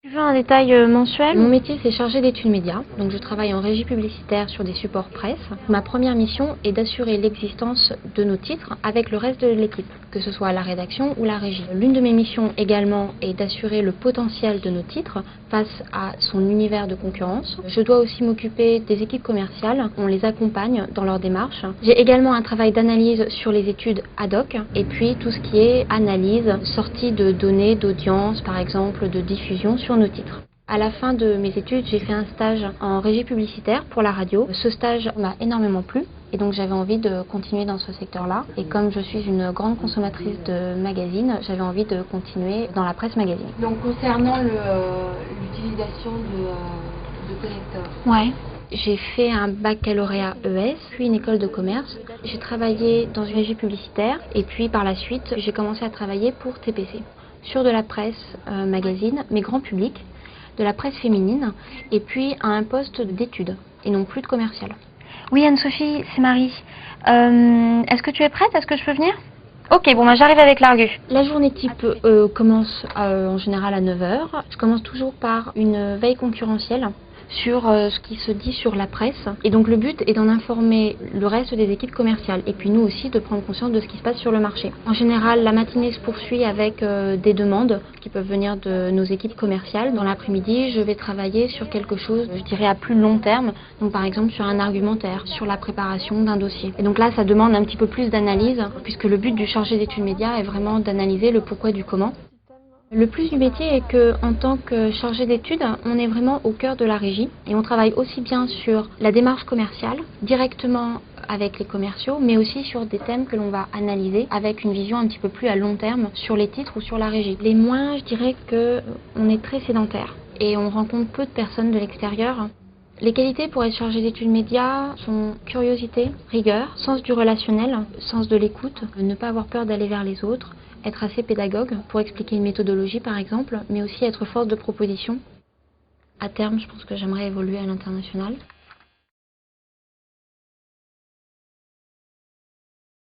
Tu veux un détail mensuel? Mon métier, c'est chargé d'études médias, donc je travaille en régie publicitaire sur des supports presse. Ma première mission est d'assurer l'existence de nos titres avec le reste de l'équipe, que ce soit la rédaction ou la régie. L'une de mes missions également est d'assurer le potentiel de nos titres face à son univers de concurrence. Je dois aussi m'occuper des équipes commerciales, on les accompagne dans leur démarche. J'ai également un travail d'analyse sur les études ad hoc et puis tout ce qui est analyse, sortie de données d'audience, par exemple de diffusion sur nos titres. À la fin de mes études, j'ai fait un stage en régie publicitaire pour la radio. Ce stage m'a énormément plu et donc j'avais envie de continuer dans ce secteur-là. Et comme je suis une grande consommatrice de magazines, j'avais envie de continuer dans la presse magazine. Donc concernant l'utilisation de connecteurs. Ouais. J'ai fait un baccalauréat ES, puis une école de commerce. J'ai travaillé dans une régie publicitaire et puis par la suite, j'ai commencé à travailler pour TPC. Sur de la presse magazine, mais grand public, de la presse féminine, et puis à un poste d'études, et non plus de commercial. Oui, Anne-Sophie, c'est Marie. Est-ce que tu es prête? Est-ce que je peux venir? Ok, bon, j'arrive avec l'Argus. La journée type commence en général à 9 h. Je commence toujours par une veille concurrentielle sur ce qui se dit sur la presse. Et donc le but est d'en informer le reste des équipes commerciales. Et puis nous aussi de prendre conscience de ce qui se passe sur le marché. En général, la matinée se poursuit avec des demandes qui peuvent venir de nos équipes commerciales. Dans l'après-midi, je vais travailler sur quelque chose, je dirais à plus long terme. Donc par exemple sur un argumentaire, sur la préparation d'un dossier. Et donc là, ça demande un petit peu plus d'analyse, puisque le but du chargé d'études médias est vraiment d'analyser le pourquoi du comment. Le plus du métier est qu'en tant que chargé d'études, on est vraiment au cœur de la régie et on travaille aussi bien sur la démarche commerciale, directement avec les commerciaux, mais aussi sur des thèmes que l'on va analyser avec une vision un petit peu plus à long terme sur les titres ou sur la régie. Les moins, je dirais qu'on est très sédentaire et on rencontre peu de personnes de l'extérieur. Les qualités pour être chargé d'études médias sont curiosité, rigueur, sens du relationnel, sens de l'écoute, ne pas avoir peur d'aller vers les autres, être assez pédagogue pour expliquer une méthodologie par exemple, mais aussi être force de proposition. À terme, je pense que j'aimerais évoluer à l'international.